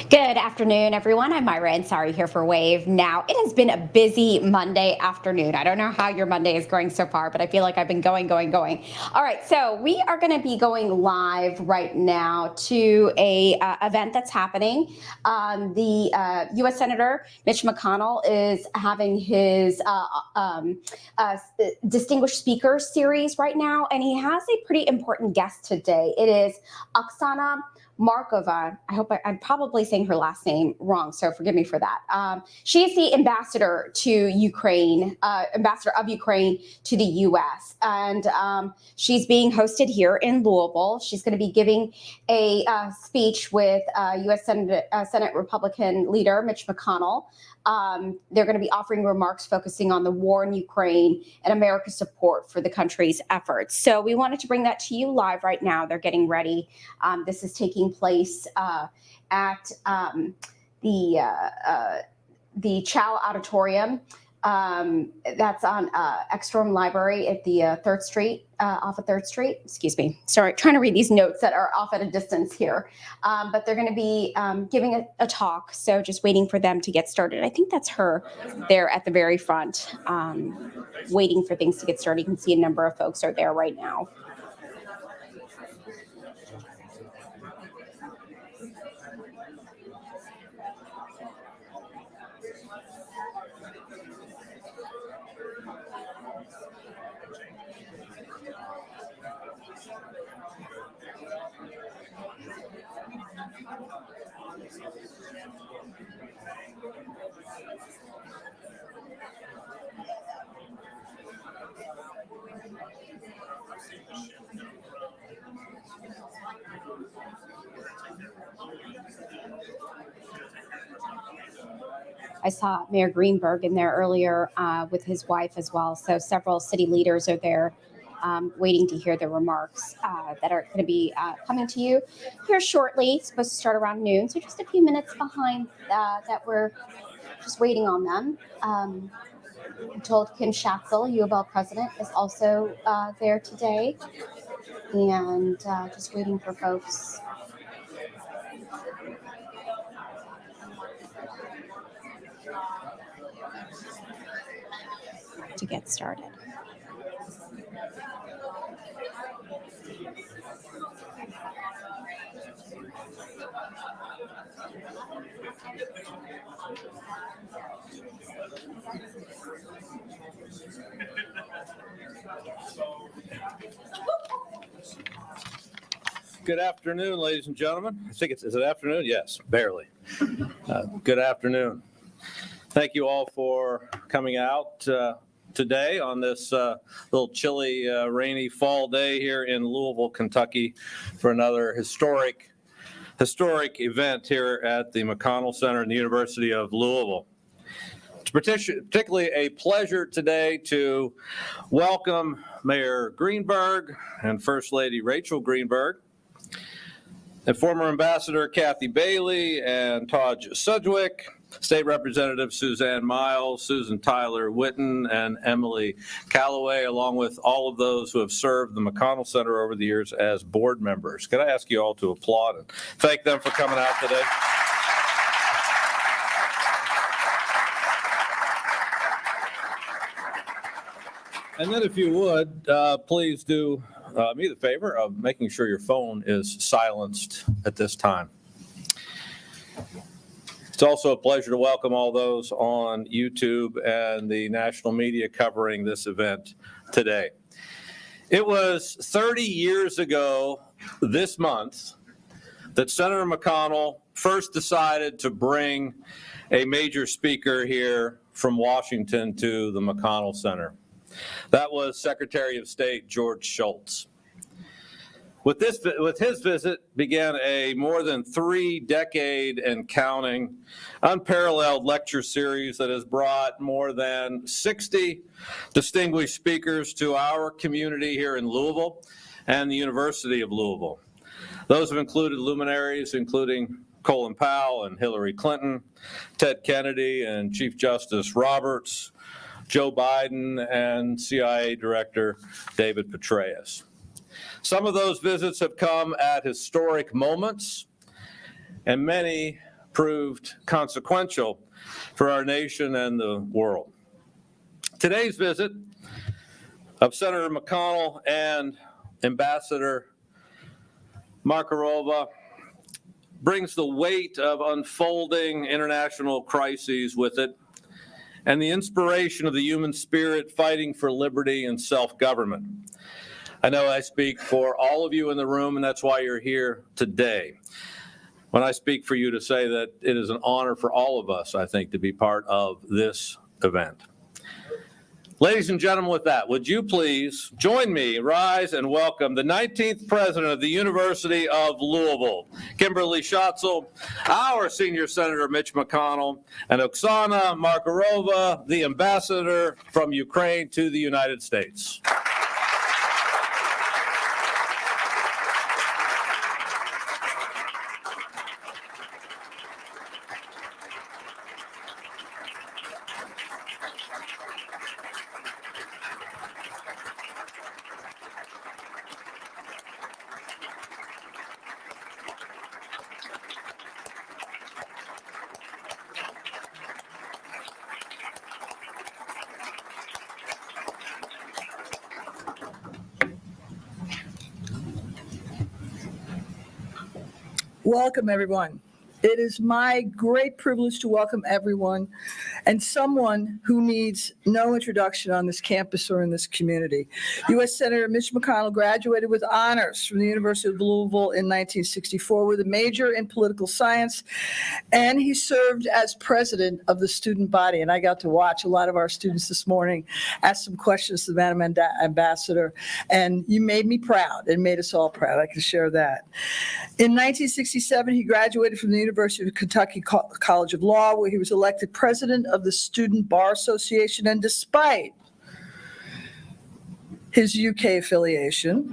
Good afternoon, everyone. I'm Myra Ansari here for Wave. Now, it has been a busy Monday afternoon. I don't know how your Monday is going so far, but I feel like I've been going. All right, so we are going to be going live right now to a event that's happening. The U.S. Senator Mitch McConnell is having his Distinguished Speaker Series right now, and he has a pretty important guest today. It is Oksana Markarova. I hope I'm probably saying her last name wrong, so forgive me for that. She is the ambassador to Ukraine, ambassador of Ukraine to the U.S., and she's being hosted here in Louisville. She's going to be giving a speech with U.S. Senate Republican leader Mitch McConnell. They're going to be offering remarks focusing on the war in Ukraine and America's support for the country's efforts. So we wanted to bring that to you live right now. They're getting ready. This is taking place at the Chow Auditorium. That's on Ekstrom Library at the 3rd Street, off of 3rd Street. Excuse me. Sorry, trying to read these notes that are off at a distance here. But they're going to be giving a talk, so just waiting for them to get started. I think that's her there at the very front, waiting for things to get started. You can see a number of folks are there right now. I saw Mayor Greenberg in there earlier with his wife as well. So several city leaders are there waiting to hear the remarks that are going to be coming to you here shortly. It's supposed to start around noon, so just a few minutes behind that we're just waiting on them. I'm told Kim Schatzel, U of L president, is also there today, and just waiting for folks. To get started. Good afternoon, ladies and gentlemen. I think is it afternoon? Yes, barely. Good afternoon. Thank you all for coming out today on this little chilly, rainy fall day here in Louisville, Kentucky, for another historic event here at the McConnell Center in the University of Louisville. It's particularly a pleasure today to welcome Mayor Greenberg and First Lady Rachel Greenberg, and former Ambassador Kathy Bailey and Taj Sedgwick, State Representative Suzanne Miles, Susan Tyler Witten, and Emily Calloway, along with all of those who have served the McConnell Center over the years as board members. Can I ask you all to applaud and thank them for coming out today? And then if you would, please do me the favor of making sure your phone is silenced at this time. It's also a pleasure to welcome all those on YouTube and the national media covering this event today. It was 30 years ago this month that Senator McConnell first decided to bring a major speaker here from Washington to the McConnell Center. That was Secretary of State George Shultz. With his visit began a more than 3-decade and counting unparalleled lecture series that has brought more than 60 distinguished speakers to our community here in Louisville and the University of Louisville. Those have included luminaries including Colin Powell and Hillary Clinton, Ted Kennedy and Chief Justice Roberts, Joe Biden and CIA Director David Petraeus. Some of those visits have come at historic moments, and many proved consequential for our nation and the world. Today's visit of Senator McConnell and Ambassador Markarova brings the weight of unfolding international crises with it and the inspiration of the human spirit fighting for liberty and self-government. I know I speak for all of you in the room, and that's why you're here today. When I speak for you to say that it is an honor for all of us, I think, to be part of this event. Ladies and gentlemen, with that, would you please join me, rise and welcome the 19th president of the University of Louisville, Kimberly Schatzel, our senior senator, Mitch McConnell, and Oksana Markarova, the ambassador from Ukraine to the United States. Welcome, everyone. It is my great privilege to welcome everyone and someone who needs no introduction on this campus or in this community. U.S. Senator Mitch McConnell graduated with honors from the University of Louisville in 1964 with a major in political science, and he served as president of the student body. And I got to watch a lot of our students this morning ask some questions to the Madam Ambassador, and you made me proud and made us all proud. I can share that. In 1967, he graduated from the University of Kentucky College of Law, where he was elected president of the Student Bar Association, and despite his UK affiliation,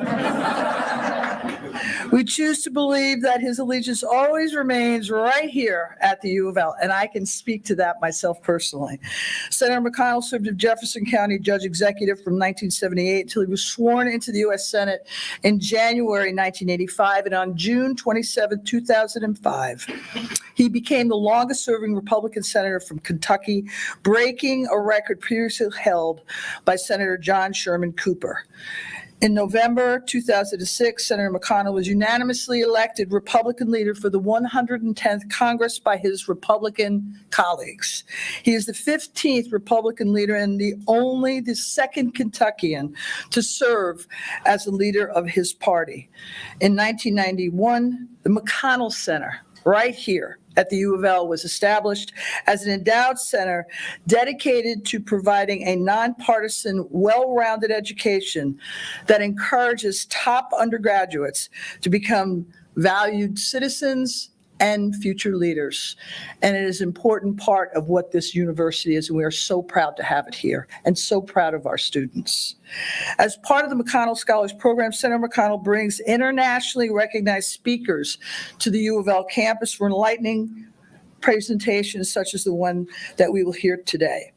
we choose to believe that his allegiance always remains right here at the U of L, and I can speak to that myself personally. Senator McConnell served as Jefferson County Judge Executive from 1978 until he was sworn into the U.S. Senate in January 1985, and on June 27, 2005, he became the longest-serving Republican senator from Kentucky, breaking a record previously held by Senator John Sherman Cooper. In November 2006, Senator McConnell was unanimously elected Republican leader for the 110th Congress by his Republican colleagues. He is the 15th Republican leader and the second Kentuckian to serve as the leader of his party. In 1991, the McConnell Center, right here at the U of L, was established as an endowed center dedicated to providing a nonpartisan, well-rounded education that encourages top undergraduates to become valued citizens and future leaders. And it is an important part of what this university is, and we are so proud to have it here and so proud of our students. As part of the McConnell Scholars Program, Senator McConnell brings internationally recognized speakers to the U of L campus for enlightening presentations such as the one that we will hear today.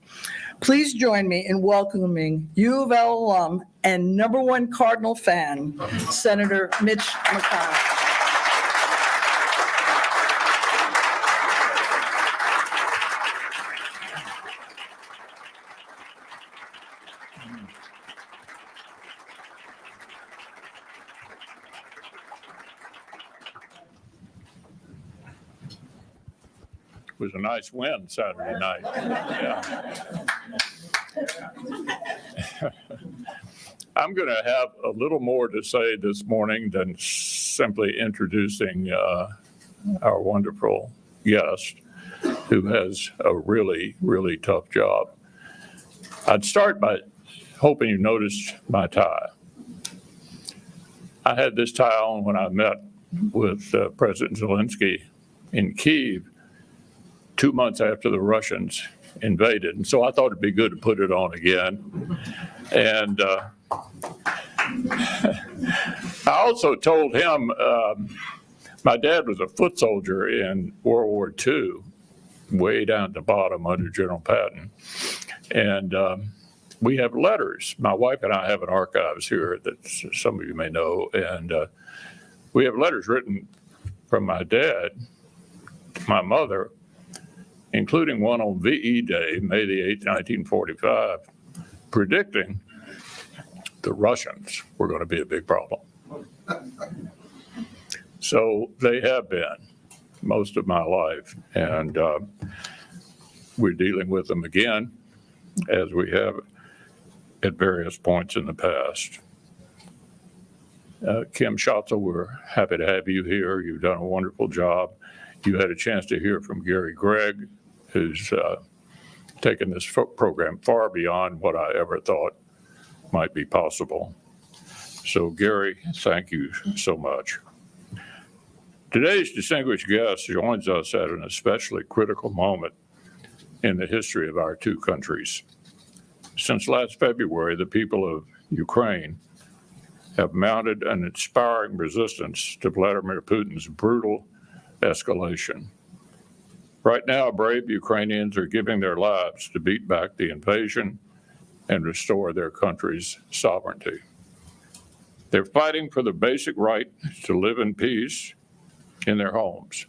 Please join me in welcoming U of L alum and #1 Cardinal fan, Senator Mitch McConnell. It was a nice win Saturday night. Yeah. I'm going to have a little more to say this morning than simply introducing our wonderful guest who has a really, really tough job. I'd start by hoping you noticed my tie. I had this tie on when I met with President Zelensky in Kyiv 2 months after the Russians invaded. And so I thought it'd be good to put it on again. And I also told him my dad was a foot soldier in World War II, way down at the bottom under General Patton. And we have letters. My wife and I have an archives here that some of you may know. And we have letters written from my dad to my mother, including one on VE Day, May the 8th, 1945, predicting the Russians were going to be a big problem. So they have been most of my life, and we're dealing with them again, as we have at various points in the past. Kim Schatzel, we're happy to have you here. You've done a wonderful job. You had a chance to hear from Gary Gregg, who's taken this program far beyond what I ever thought might be possible. So Gary, thank you so much. Today's distinguished guest joins us at an especially critical moment in the history of our two countries. Since last February, the people of Ukraine have mounted an inspiring resistance to Vladimir Putin's brutal escalation. Right now, brave Ukrainians are giving their lives to beat back the invasion and restore their country's sovereignty. They're fighting for the basic right to live in peace in their homes.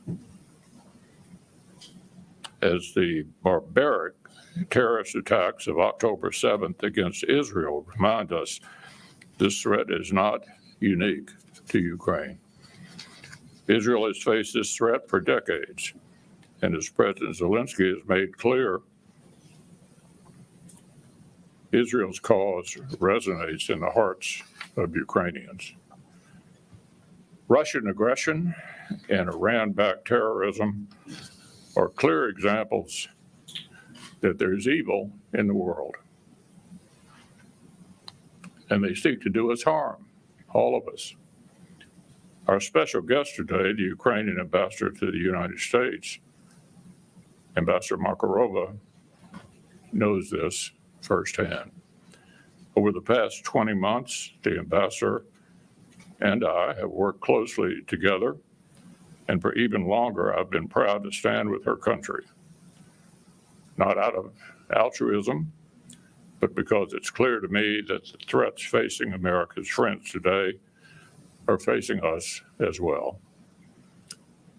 As the barbaric terrorist attacks of October 7th against Israel remind us, this threat is not unique to Ukraine. Israel has faced this threat for decades, and as President Zelensky has made clear, Israel's cause resonates in the hearts of Ukrainians. Russian aggression and Iran-backed terrorism are clear examples that there's evil in the world. And they seek to do us harm, all of us. Our special guest today, the Ukrainian ambassador to the United States, Ambassador Markarova, knows this firsthand. Over the past 20 months, the ambassador and I have worked closely together, and for even longer, I've been proud to stand with her country, not out of altruism, but because it's clear to me that the threats facing America's friends today are facing us as well.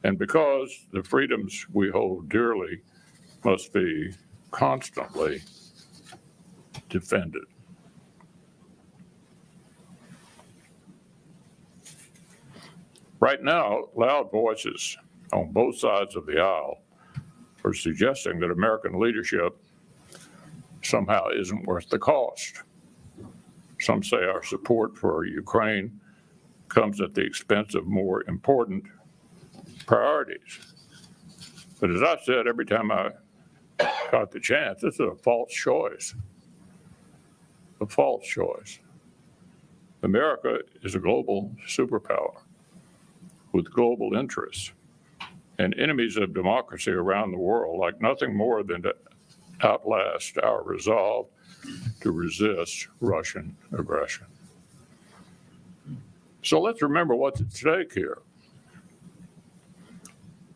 And because the freedoms we hold dearly must be constantly defended. Right now, loud voices on both sides of the aisle are suggesting that American leadership somehow isn't worth the cost. Some say our support for Ukraine comes at the expense of more important priorities. But as I've said every time I got the chance, this is a false choice. A false choice. America is a global superpower with global interests, and enemies of democracy around the world like nothing more than to outlast our resolve to resist Russian aggression. So let's remember what's at stake here.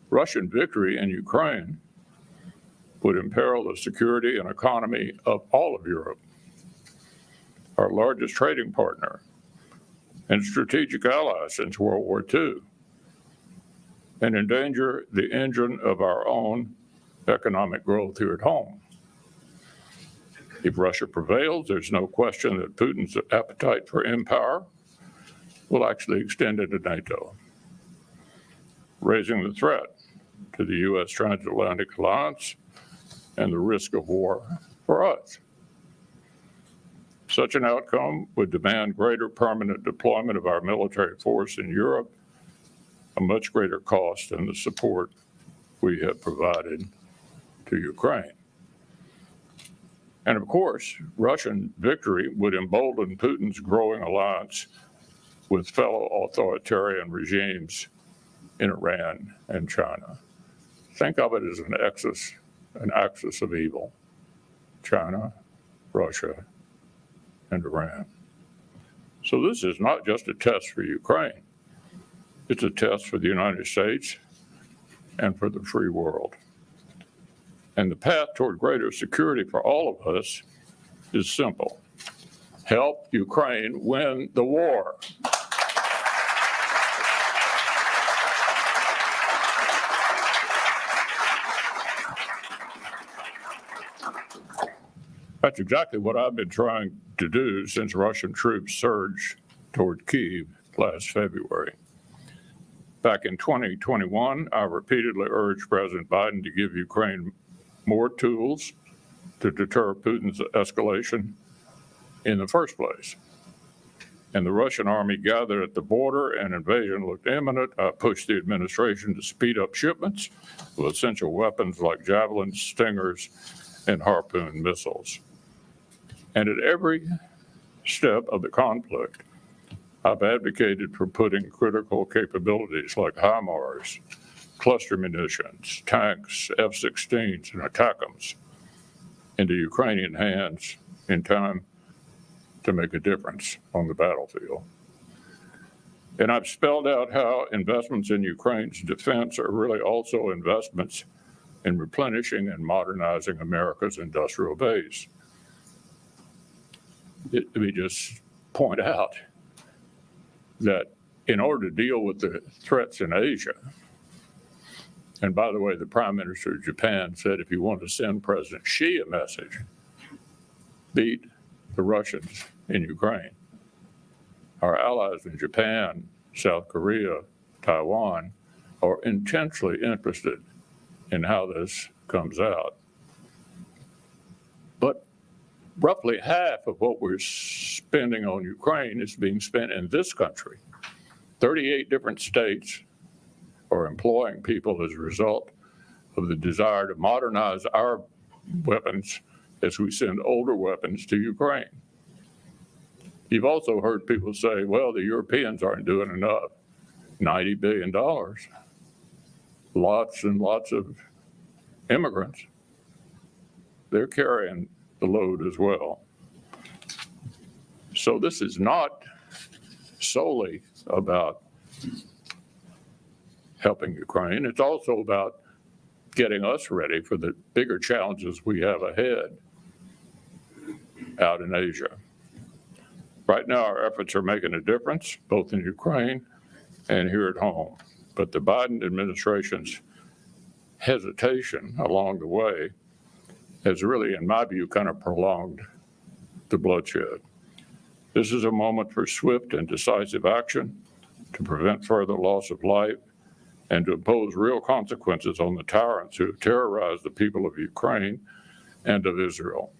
Russian victory in Ukraine would imperil the security and economy of all of Europe, our largest trading partner and strategic ally since World War II, and endanger the engine of our own economic growth here at home. If Russia prevails, there's no question that Putin's appetite for empire will actually extend into NATO, raising the threat to the U.S. transatlantic alliance and the risk of war for us. Such an outcome would demand greater permanent deployment of our military force in Europe a much greater cost than the support we have provided to Ukraine. And of course, Russian victory would embolden Putin's growing alliance with fellow authoritarian regimes in Iran and China. Think of it as an axis of evil: China, Russia, and Iran. So this is not just a test for Ukraine. It's a test for the United States and for the free world. And the path toward greater security for all of us is simple: help Ukraine win the war. That's exactly what I've been trying to do since Russian troops surged toward Kyiv last February. Back in 2021, I repeatedly urged President Biden to give Ukraine more tools to deter Putin's escalation in the first place. And the Russian army gathered at the border and invasion looked imminent. I pushed the administration to speed up shipments of essential weapons like javelins, stingers, and Harpoon missiles. And at every step of the conflict, I've advocated for putting critical capabilities like HIMARS, cluster munitions, tanks, F-16s, and ATACMS into Ukrainian hands in time to make a difference on the battlefield. And I've spelled out how investments in Ukraine's defense are really also investments in replenishing and modernizing America's industrial base. Let me just point out that in order to deal with the threats in Asia, and by the way, the Prime Minister of Japan said if you want to send President Xi a message, beat the Russians in Ukraine. Our allies in Japan, South Korea, Taiwan are intensely interested in how this comes out. But roughly half of what we're spending on Ukraine is being spent in this country. 38 different states are employing people as a result of the desire to modernize our weapons as we send older weapons to Ukraine. You've also heard people say, well, the Europeans aren't doing enough. $90 billion. Lots and lots of immigrants. They're carrying the load as well. So this is not solely about helping Ukraine. It's also about getting us ready for the bigger challenges we have ahead out in Asia. Right now, our efforts are making a difference, both in Ukraine and here at home. But the Biden administration's hesitation along the way has really, in my view, kind of prolonged the bloodshed. This is a moment for swift and decisive action to prevent further loss of life and to impose real consequences on the tyrants who have terrorized the people of Ukraine and of Israel.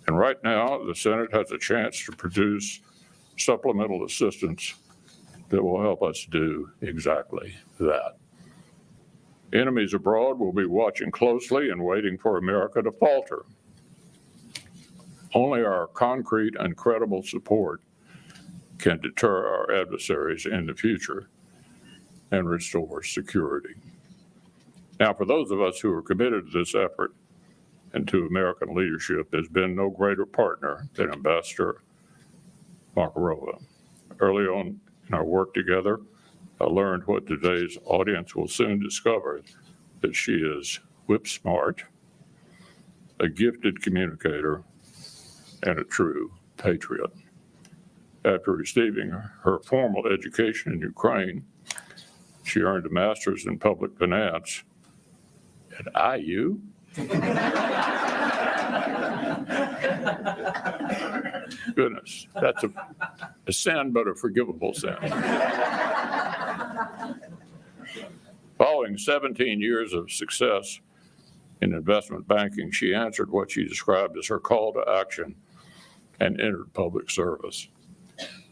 And right now, the Senate has a chance to produce supplemental assistance that will help us do exactly that. Enemies abroad will be watching closely and waiting for America to falter. Only our concrete and credible support can deter our adversaries in the future and restore security. Now, for those of us who are committed to this effort and to American leadership, there's been no greater partner than Ambassador Markarova. Early on in our work together, I learned what today's audience will soon discover, that she is whip smart, a gifted communicator, and a true patriot. After receiving her formal education in Ukraine, she earned a master's in public finance at IU. Goodness, that's a sin, but a forgivable sin. Following 17 years of success in investment banking, she answered what she described as her call to action and entered public service.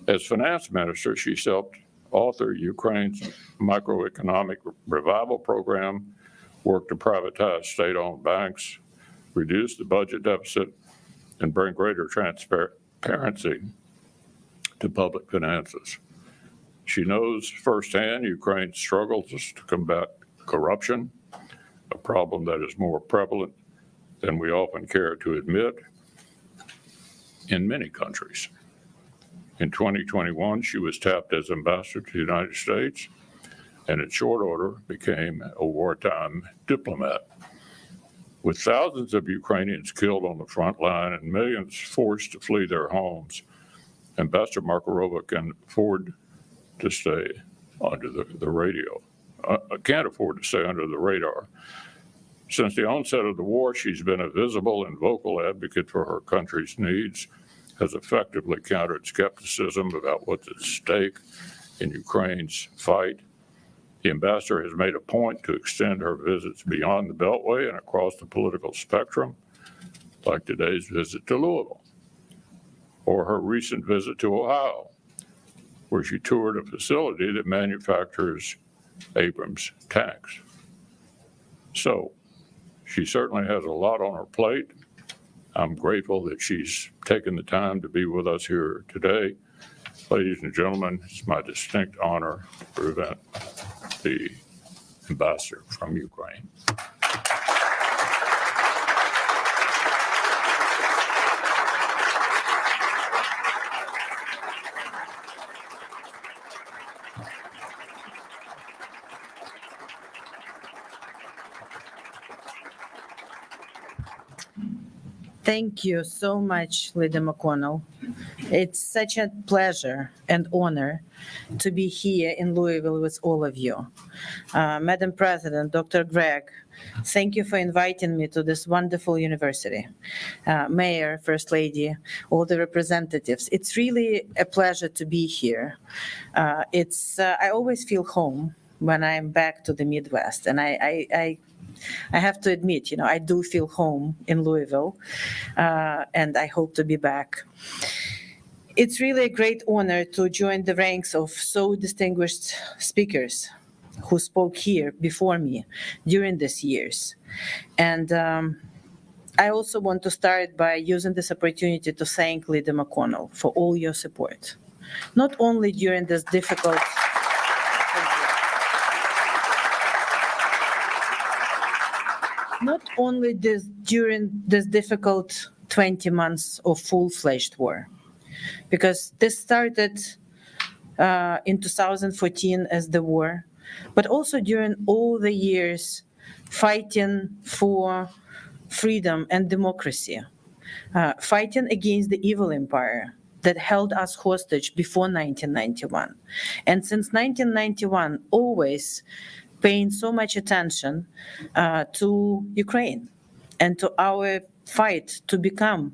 As finance minister, she helped author Ukraine's microeconomic revival program, work to privatize state-owned banks, reduce the budget deficit, and bring greater transparency to public finances. She knows firsthand Ukraine's struggles to combat corruption, a problem that is more prevalent than we often care to admit in many countries. In 2021, she was tapped as ambassador to the United States, and in short order became a wartime diplomat. With thousands of Ukrainians killed on the front line and millions forced to flee their homes, Ambassador Markarova can afford to stay under the radio. Can't afford to stay under the radar. Since the onset of the war, she's been a visible and vocal advocate for her country's needs, has effectively countered skepticism about what's at stake in Ukraine's fight. The ambassador has made a point to extend her visits beyond the Beltway and across the political spectrum, like today's visit to Louisville, or her recent visit to Ohio, where she toured a facility that manufactures Abrams tanks. So she certainly has a lot on her plate. I'm grateful that she's taken the time to be with us here today. Ladies and gentlemen, it's my distinct honor to present the ambassador from Ukraine. Thank you so much, Leader McConnell. It's such a pleasure and honor to be here in Louisville with all of you. Madam President, Dr. Gregg, thank you for inviting me to this wonderful university. Mayor, First Lady, all the representatives. It's really a pleasure to be here. I always feel home when I'm back to the Midwest, and I have to admit, I do feel home in Louisville, and I hope to be back. It's really a great honor to join the ranks of so distinguished speakers who spoke here before me during these years. And I also want to start by using this opportunity to thank Leader McConnell for all your support, not only during this difficult during this difficult 20 months of full-fledged war, because this started in 2014 as the war, but also during all the years fighting for freedom and democracy, fighting against the evil empire that held us hostage before 1991. And since 1991, always paying so much attention to Ukraine and to our fight to become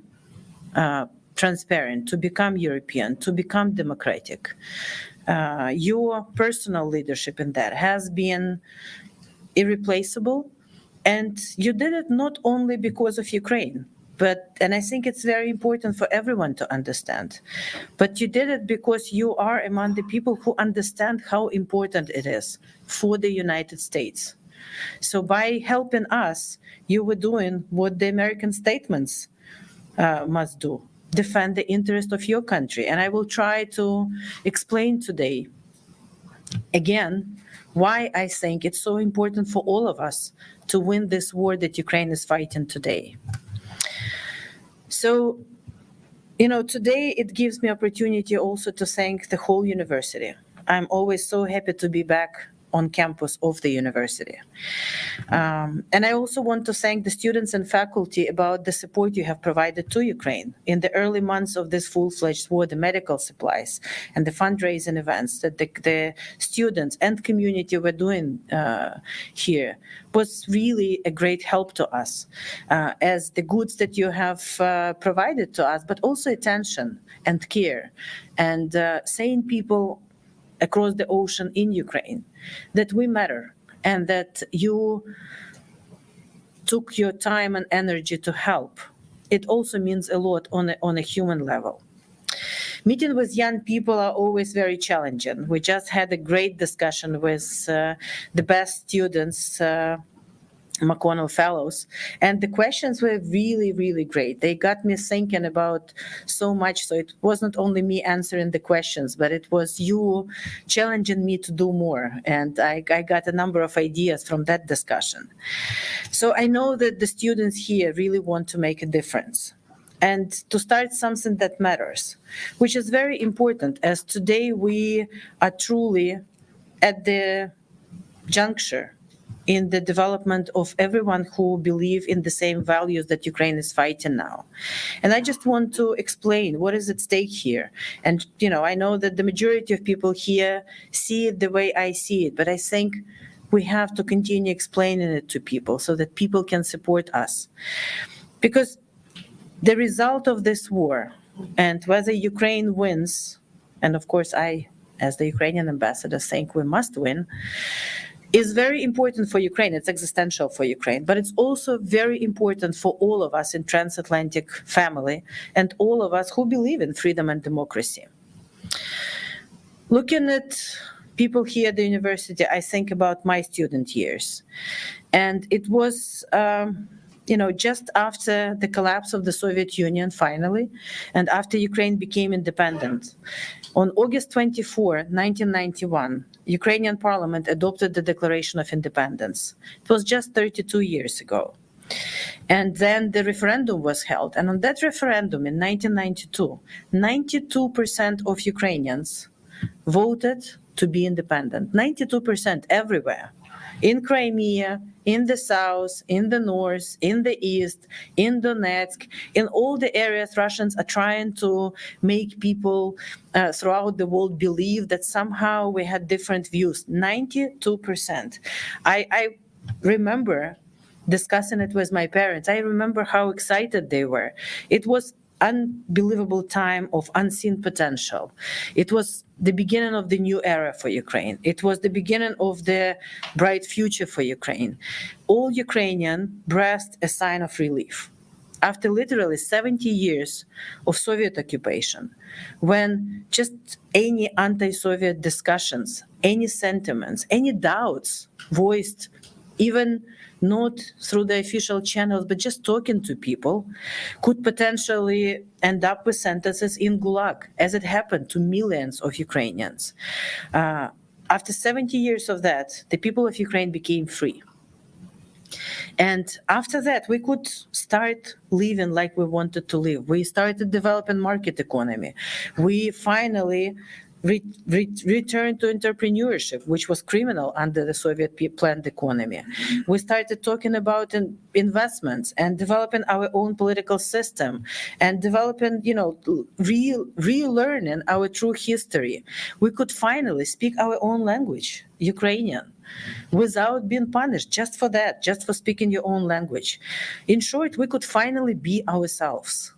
transparent, to become European, to become democratic. Your personal leadership in that has been irreplaceable, and you did it not only because of Ukraine, and I think it's very important for everyone to understand, but you did it because you are among the people who understand how important it is for the United States. So by helping us, you were doing what the American statements must do, defend the interest of your country. And I will try to explain today, again, why I think it's so important for all of us to win this war that Ukraine is fighting today. So, today it gives me opportunity also to thank the whole university. I'm always so happy to be back on campus of the university. And I also want to thank the students and faculty about the support you have provided to Ukraine in the early months of this full-fledged war, the medical supplies and the fundraising events that the students and community were doing here was really a great help to us as the goods that you have provided to us, but also attention and care and saying people across the ocean in Ukraine that we matter and that you took your time and energy to help. It also means a lot on a human level. Meeting with young people are always very challenging. We just had a great discussion with the best students, McConnell Fellows, and the questions were really, really great. They got me thinking about so much. So it was not only me answering the questions, but it was you challenging me to do more. And I got a number of ideas from that discussion. So I know that the students here really want to make a difference and to start something that matters, which is very important, as today we are truly at the juncture in the development of everyone who believe in the same values that Ukraine is fighting now. And I just want to explain what is at stake here. And, I know that the majority of people here see it the way I see it, but I think we have to continue explaining it to people so that people can support us. Because the result of this war, and whether Ukraine wins, and of course I, as the Ukrainian ambassador, think we must win, is very important for Ukraine. It's existential for Ukraine, but it's also very important for all of us in transatlantic family and all of us who believe in freedom and democracy. Looking at people here at the university, I think about my student years. And it was, just after the collapse of the Soviet Union, finally, and after Ukraine became independent. On August 24, 1991, Ukrainian parliament adopted the Declaration of Independence. It was just 32 years ago. And then the referendum was held. And on that referendum in 1992, 92% of Ukrainians voted to be independent. 92% everywhere. In Crimea, in the south, in the north, in the east, in Donetsk, in all the areas Russians are trying to make people throughout the world believe that somehow we had different views. 92%. I remember discussing it with my parents. I remember how excited they were. It was unbelievable time of unseen potential. It was the beginning of the new era for Ukraine. It was the beginning of the bright future for Ukraine. All Ukrainian breathed a sign of relief. After literally 70 years of Soviet occupation, when just any anti-Soviet discussions, any sentiments, any doubts voiced, even not through the official channels, but just talking to people, could potentially end up with sentences in Gulag, as it happened to millions of Ukrainians. After 70 years of that, the people of Ukraine became free. And after that, we could start living like we wanted to live. We started developing market economy. We finally returned to entrepreneurship, which was criminal under the Soviet planned economy. We started talking about investments and developing our own political system and developing, relearning our true history. We could finally speak our own language, Ukrainian, without being punished just for that, just for speaking your own language. In short, we could finally be ourselves,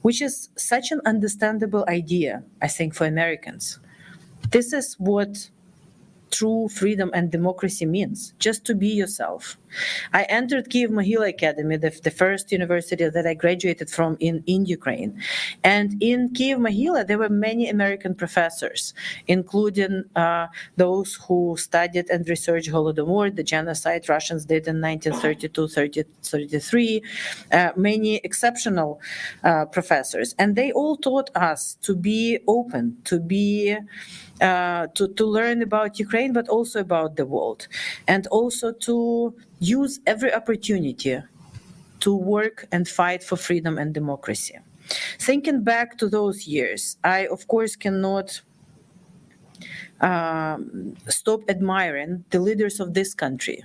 which is such an understandable idea, I think, for Americans. This is what true freedom and democracy means, just to be yourself. I entered Kyiv-Mohyla Academy, the first university that I graduated from in Ukraine. And in Kyiv-Mohyla, there were many American professors, including those who studied and researched Holodomor, the genocide Russians did in 1932-33, many exceptional professors. And they all taught us to be open, to be to learn about Ukraine, but also about the world, and also to use every opportunity to work and fight for freedom and democracy. Thinking back to those years, I, of course, cannot stop admiring the leaders of this country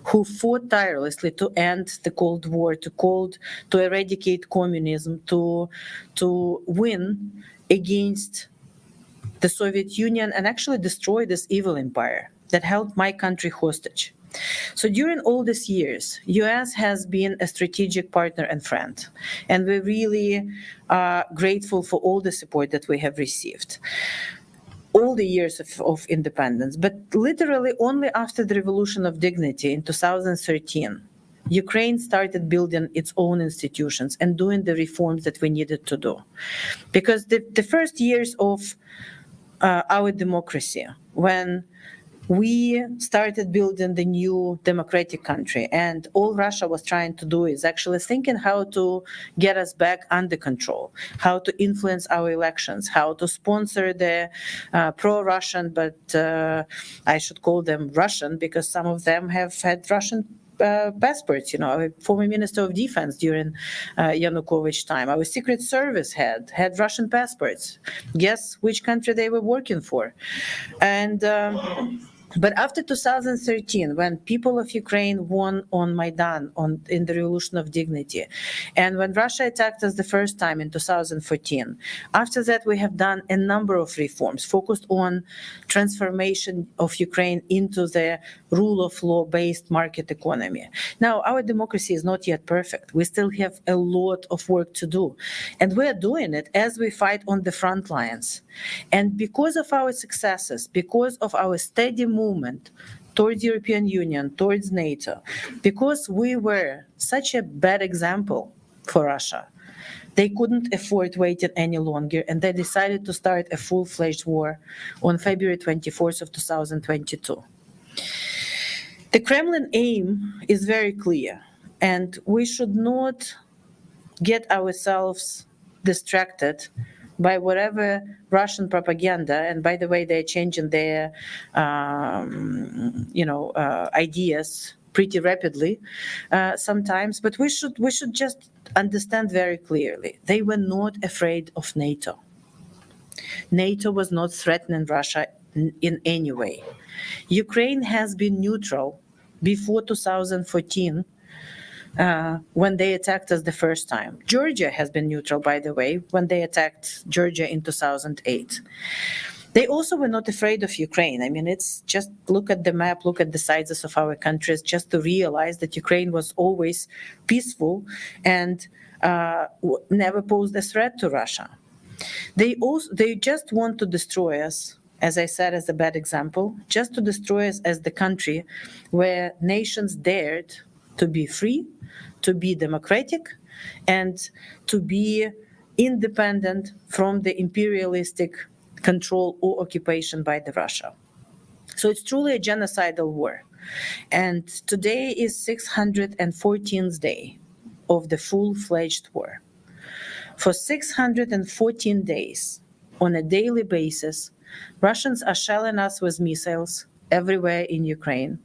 who fought tirelessly to end the Cold War, to eradicate communism, to win against the Soviet Union and actually destroy this evil empire that held my country hostage. So during all these years, US has been a strategic partner and friend, and we're really grateful for all the support that we have received. All the years of independence, but literally only after the Revolution of Dignity in 2013, Ukraine started building its own institutions and doing the reforms that we needed to do. Because the first years of our democracy, when we started building the new democratic country, and all Russia was trying to do is actually thinking how to get us back under control, how to influence our elections, how to sponsor the pro-Russian, but I should call them Russian because some of them have had Russian passports. A former Minister of Defense during Yanukovych time. Our Secret Service had Russian passports. Guess which country they were working for? And but after 2013, when people of Ukraine won on Maidan in the Revolution of Dignity, and when Russia attacked us the first time in 2014, after that we have done a number of reforms focused on transformation of Ukraine into the rule of law-based market economy. Now, our democracy is not yet perfect. We still have a lot of work to do. And we are doing it as we fight on the front lines. And because of our successes, because of our steady movement towards European Union, towards NATO, because we were such a bad example for Russia, they couldn't afford waiting any longer, and they decided to start a full-fledged war on February 24th of 2022. The Kremlin aim is very clear, and we should not get ourselves distracted by whatever Russian propaganda, and by the way, they're changing their, ideas pretty rapidly sometimes. But we should just understand very clearly: they were not afraid of NATO. NATO was not threatening Russia in any way. Ukraine has been neutral before 2014. When they attacked us the first time. Georgia has been neutral, by the way, when they attacked Georgia in 2008. They also were not afraid of Ukraine. I mean, it's just look at the map, look at the sizes of our countries, just to realize that Ukraine was always peaceful and never posed a threat to Russia. They just want to destroy us, as I said, as a bad example, just to destroy us as the country where nations dared to be free, to be democratic, and to be independent from the imperialistic control or occupation by the Russia. So it's truly a genocidal war. And today is 614th day of the full-fledged war. For 614 days, on a daily basis, Russians are shelling us with missiles everywhere in Ukraine.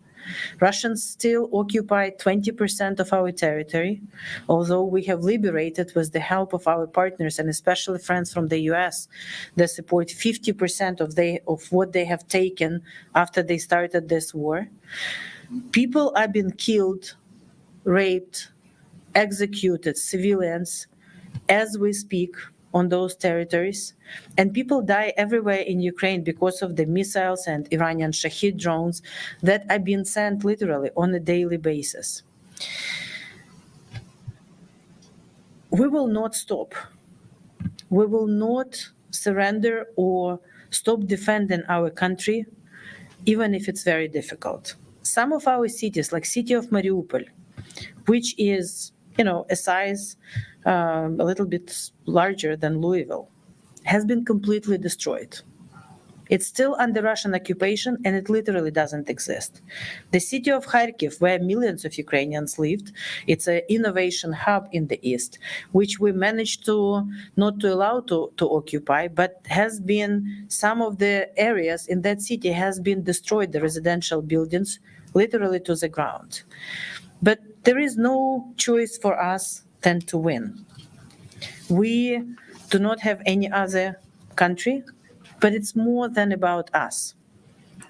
Russians still occupy 20% of our territory, although we have liberated with the help of our partners and especially friends from the US that support 50% of what they have taken after they started this war. People are being killed, raped, executed, civilians, as we speak, on those territories, and people die everywhere in Ukraine because of the missiles and Iranian Shahid drones that are being sent literally on a daily basis. We will not stop. We will not surrender or stop defending our country, even if it's very difficult. Some of our cities, like city of Mariupol, which is, a size a little bit larger than Louisville, has been completely destroyed. It's still under Russian occupation, and it literally doesn't exist. The city of Kharkiv, where millions of Ukrainians lived, it's an innovation hub in the east, which we managed to not to allow to occupy, but has been, some of the areas in that city has been destroyed, the residential buildings, literally to the ground. But there is no choice for us than to win. We do not have any other country, but it's more than about us.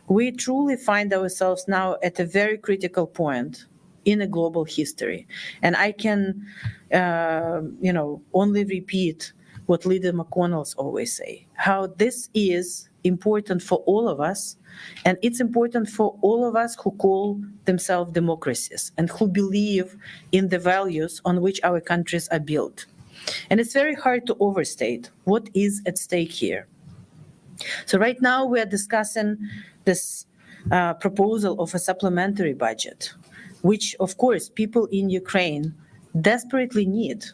We truly find ourselves now at a very critical point in a global history. And I can, only repeat what Leader McConnell always say, how this is important for all of us. And it's important for all of us who call themselves democracies and who believe in the values on which our countries are built. And it's very hard to overstate what is at stake here. So right now we are discussing this proposal of a supplementary budget which, of course, people in Ukraine desperately need,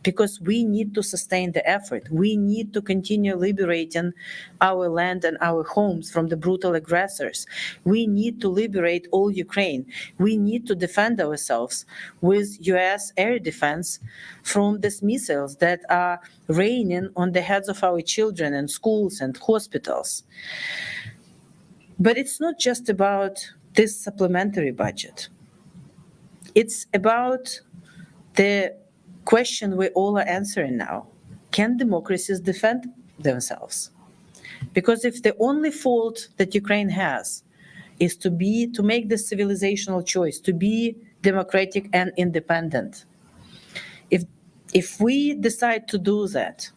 because we need to sustain the effort. We need to continue liberating our land and our homes from the brutal aggressors. We need to liberate all Ukraine. We need to defend ourselves with US air defense from these missiles that are raining on the heads of our children and schools and hospitals. But it's not just about this supplementary budget. It's about the question we all are answering now. Can democracies defend themselves? Because if the only fault that Ukraine has is to make the civilizational choice, to be democratic and independent, if we decide to do that,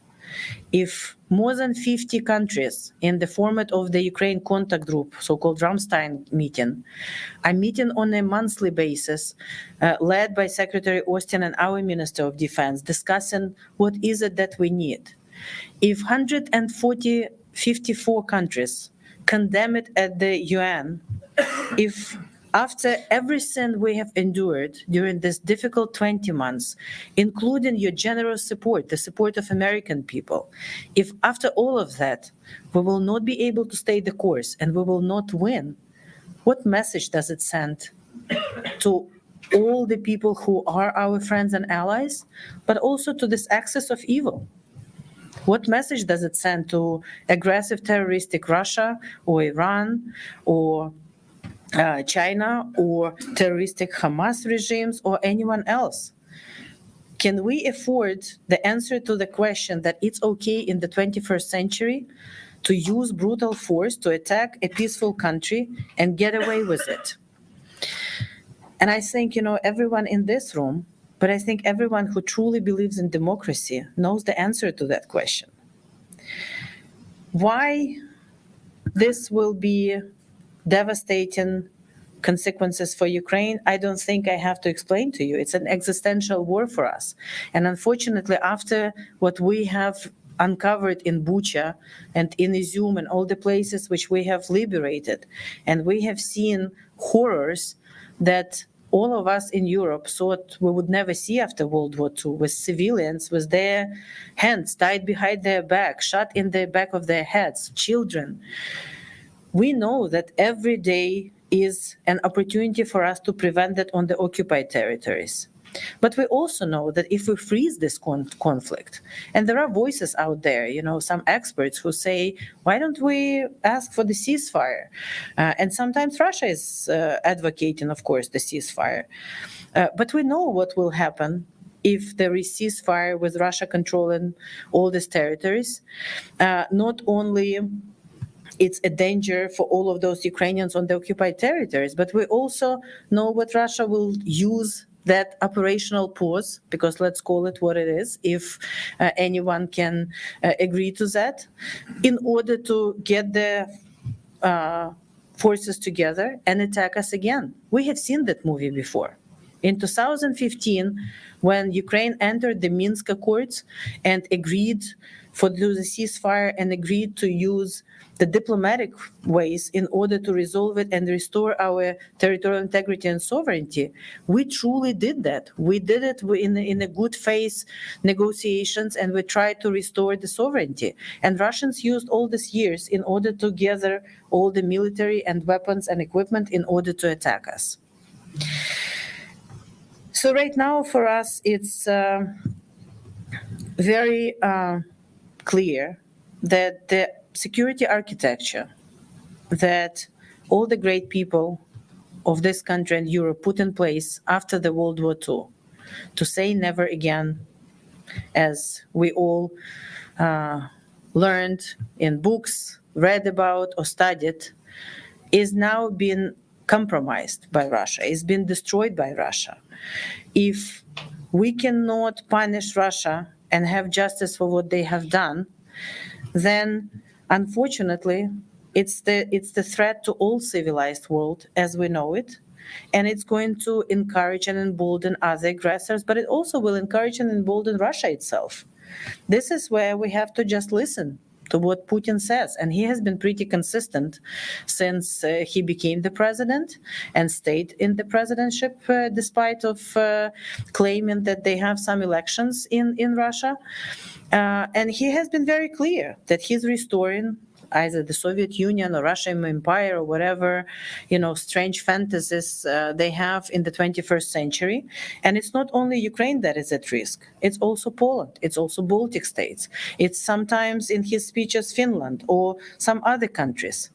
if more than 50 countries in the format of the Ukraine contact group, so-called Ramstein meeting, are meeting on a monthly basis, led by Secretary Austin and our Minister of Defense, discussing what is it that we need. If 54 countries condemn it at the UN, if after everything we have endured during this difficult 20 months, including your generous support, the support of American people, if after all of that we will not be able to stay the course and we will not win, what message does it send to all the people who are our friends and allies, but also to this axis of evil? What message does it send to aggressive terroristic Russia or Iran or China or terroristic Hamas regimes or anyone else? Can we afford the answer to the question that it's okay in the 21st century to use brutal force to attack a peaceful country and get away with it? And I think, everyone in this room, but I think everyone who truly believes in democracy knows the answer to that question. Why this will be devastating consequences for Ukraine, I don't think I have to explain to you. It's an existential war for us. And unfortunately, after what we have uncovered in Bucha and in Izum and all the places which we have liberated, and we have seen horrors that all of us in Europe thought we would never see after World War II, with civilians with their hands tied behind their back, shot in the back of their heads, children. We know that every day is an opportunity for us to prevent that on the occupied territories. But we also know that if we freeze this conflict, and there are voices out there, some experts who say, why don't we ask for the ceasefire? And sometimes Russia is advocating, of course, the ceasefire. But we know what will happen if there is ceasefire with Russia controlling all these territories. Not only it's a danger for all of those Ukrainians on the occupied territories, but we also know what Russia will use that operational pause, because let's call it what it is, if anyone can agree to that, in order to get the forces together and attack us again. We have seen that movie before. In 2015, when Ukraine entered the Minsk Accords and agreed to the ceasefire and agreed to use the diplomatic ways in order to resolve it and restore our territorial integrity and sovereignty, we truly did that. We did it in a good faith negotiations, and we tried to restore the sovereignty. And Russians used all these years in order to gather all the military and weapons and equipment in order to attack us. So right now for us, it's very clear that the security architecture that all the great people of this country and Europe put in place after the World War II to say never again, as we all learned in books, read about or studied, is now being compromised by Russia, is being destroyed by Russia. If we cannot punish Russia and have justice for what they have done, then unfortunately, it's the threat to all civilized world as we know it, and it's going to encourage and embolden other aggressors, but it also will encourage and embolden Russia itself. This is where we have to just listen to what Putin says. And he has been pretty consistent since he became the president and stayed in the presidency, despite of claiming that they have some elections in Russia. And he has been very clear that he's restoring either the Soviet Union or Russian Empire or whatever, strange fantasies they have in the 21st century. And it's not only Ukraine that is at risk. It's also Poland. It's also Baltic states. It's sometimes in his speeches Finland or some other countries.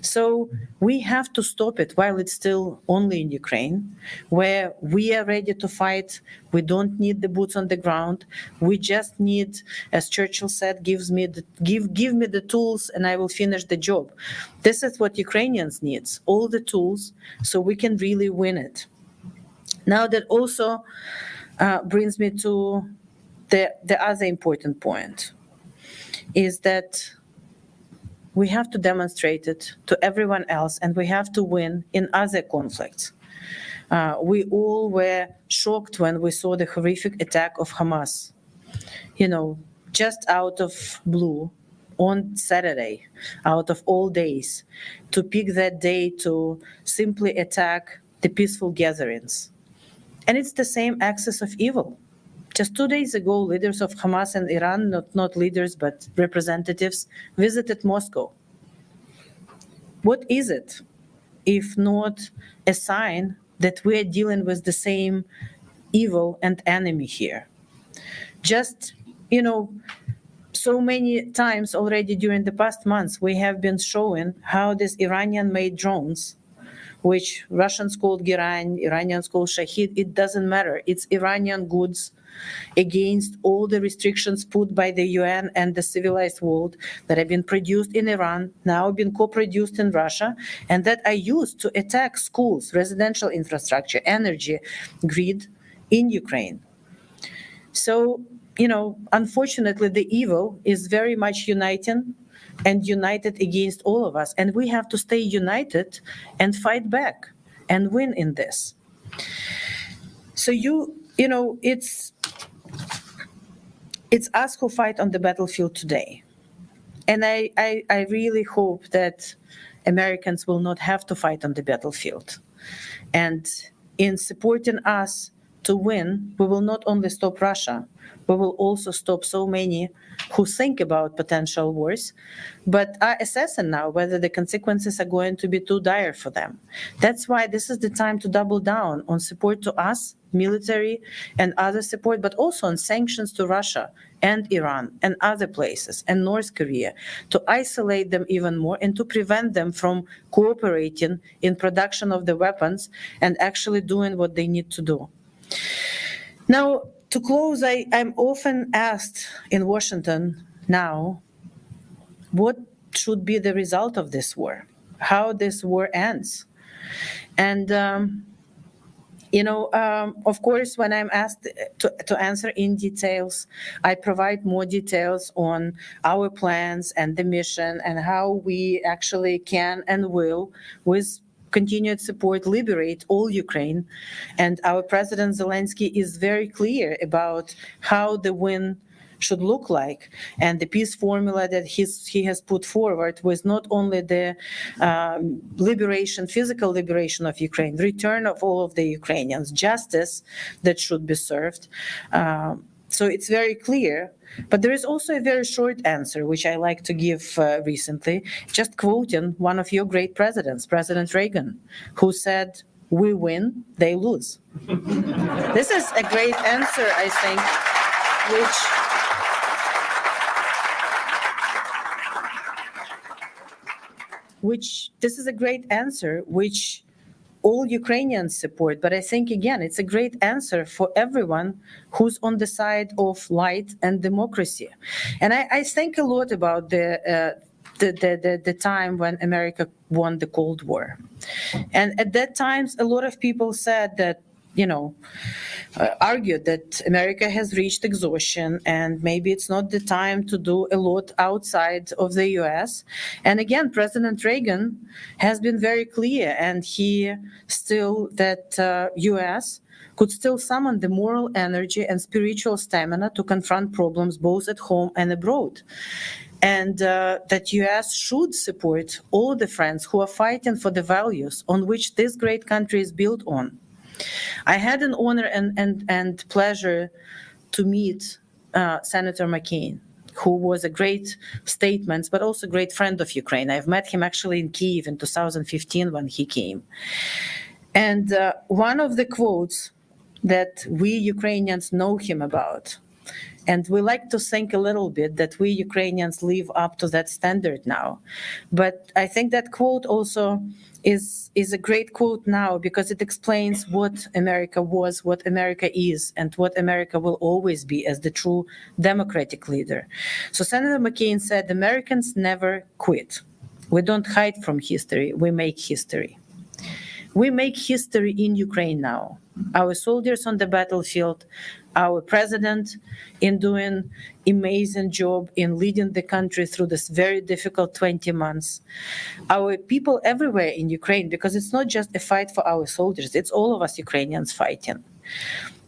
So we have to stop it while it's still only in Ukraine, where we are ready to fight. We don't need the boots on the ground. We just need, as Churchill said, give me the tools and I will finish the job. This is what Ukrainians need, all the tools, so we can really win it. Now that also brings me to the other important point, is that we have to demonstrate it to everyone else, and we have to win in other conflicts. We all were shocked when we saw the horrific attack of Hamas, just out of blue on Saturday, out of all days, to pick that day to simply attack the peaceful gatherings. And it's the same axis of evil. Just 2 days ago, leaders of Hamas and Iran, not leaders, but representatives, visited Moscow. What is it, if not a sign that we are dealing with the same evil and enemy here? Just, so many times already during the past months, we have been showing how these Iranian-made drones, which Russians called Giran, Iranians called Shahid, it doesn't matter. It's Iranian goods against all the restrictions put by the UN and the civilized world that have been produced in Iran, now been co-produced in Russia, and that are used to attack schools, residential infrastructure, energy grid in Ukraine. So, unfortunately, the evil is very much united against all of us, and we have to stay united and fight back and win in this. So it's us who fight on the battlefield today. And I really hope that Americans will not have to fight on the battlefield. And in supporting us to win, we will not only stop Russia, we will also stop so many who think about potential wars, but are assessing now whether the consequences are going to be too dire for them. That's why this is the time to double down on support to us, military and other support, but also on sanctions to Russia and Iran and other places and North Korea, to isolate them even more and to prevent them from cooperating in production of the weapons and actually doing what they need to do. Now, to close, I'm often asked in Washington now, what should be the result of this war? How this war ends? And of course, when I'm asked to answer in details, I provide more details on our plans and the mission and how we actually can and will, with continued support, liberate all Ukraine. And our President Zelensky is very clear about how the win should look like, and the peace formula that he has put forward was not only the physical liberation of Ukraine, return of all of the Ukrainians, justice that should be served. So it's very clear. But there is also a very short answer, which I like to give recently, just quoting one of your great presidents, President Reagan, who said, "We win, they lose." This is a great answer, I think, which all Ukrainians support. But I think, again, it's a great answer for everyone who's on the side of light and democracy. And I think a lot about the time when America won the Cold War. And at that time, a lot of people said that, argued that America has reached exhaustion and maybe it's not the time to do a lot outside of the US. And again, President Reagan has been very clear, and he still that US could still summon the moral energy and spiritual stamina to confront problems both at home and abroad. and that U.S. should support all the friends who are fighting for the values on which this great country is built on. I had an honor and pleasure to meet Senator McCain, who was a great statesman, but also a great friend of Ukraine. I've met him actually in Kyiv in 2015 when he came. And one of the quotes that we Ukrainians know him about, and we like to think a little bit that we Ukrainians live up to that standard now. But I think that quote also is a great quote now because it explains what America was, what America is, and what America will always be as the true democratic leader. So Senator McCain said, Americans never quit. We don't hide from history, we make history. We make history in Ukraine now. Our soldiers on the battlefield, our president in doing amazing job in leading the country through this very difficult 20 months. Our people everywhere in Ukraine, because it's not just a fight for our soldiers, it's all of us Ukrainians fighting.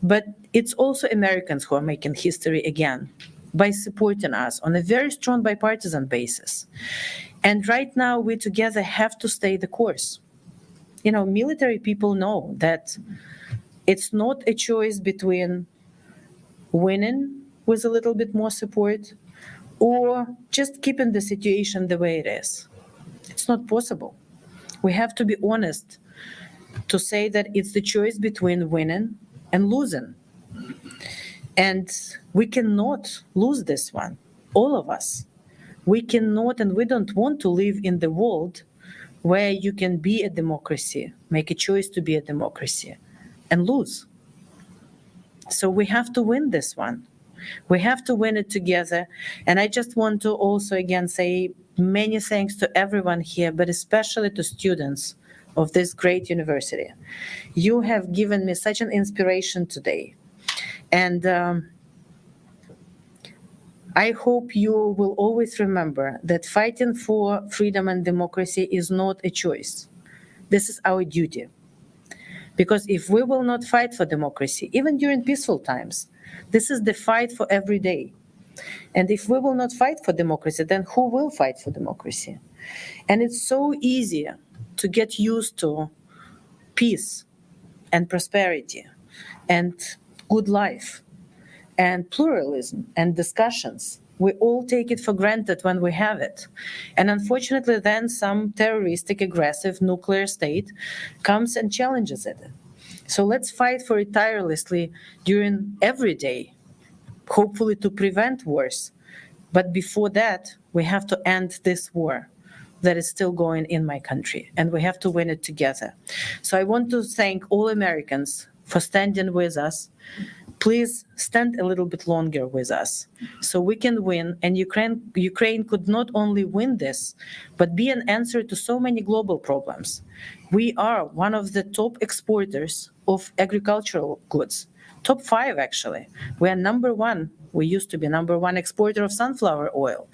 But it's also Americans who are making history again by supporting us on a very strong bipartisan basis. And right now we together have to stay the course. You know, military people know that it's not a choice between winning with a little bit more support or just keeping the situation the way it is. It's not possible. We have to be honest to say that it's the choice between winning and losing. And we cannot lose this one, all of us. We cannot and we don't want to live in the world where you can be a democracy, make a choice to be a democracy, and lose. So we have to win this one. We have to win it together. And I just want to also again say many thanks to everyone here, but especially to students of this great university. You have given me such an inspiration today. And I hope you will always remember that fighting for freedom and democracy is not a choice. This is our duty. Because if we will not fight for democracy, even during peaceful times, this is the fight for every day. And if we will not fight for democracy, then who will fight for democracy? And it's so easy to get used to peace and prosperity and good life and pluralism and discussions. We all take it for granted when we have it. And unfortunately, then some terroristic, aggressive nuclear state comes and challenges it. So let's fight for it tirelessly during every day, hopefully to prevent wars. But before that, we have to end this war that is still going in my country, and we have to win it together. So I want to thank all Americans for standing with us. Please stand a little bit longer with us so we can win. And Ukraine could not only win this, but be an answer to so many global problems. We are one of the top exporters of agricultural goods, top 5 actually. We are number 1. We used to be number 1 exporter of sunflower oil.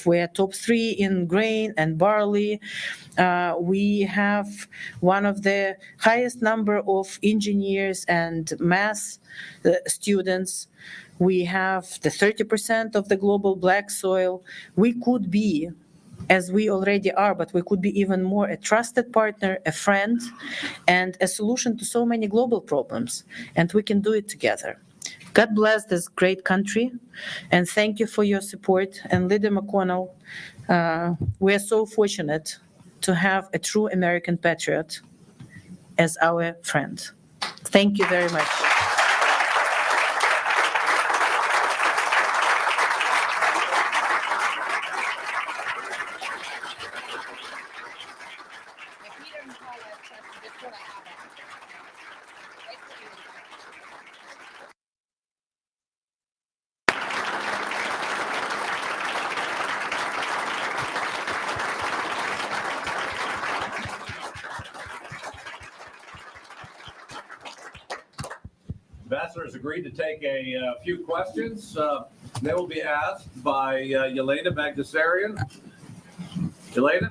We are top 3 in grain and barley. We have one of the highest number of engineers and math students. We have the 30% of the global black soil. We could be, as we already are, but we could be even more a trusted partner, a friend, and a solution to so many global problems. And we can do it together. God bless this great country, and thank you for your support. And Leader McConnell, we are so fortunate to have a true American patriot as our friend. Thank you very much. Ambassador has agreed to take a few questions. They will be asked by Yelena Bagdasarian. Yelena?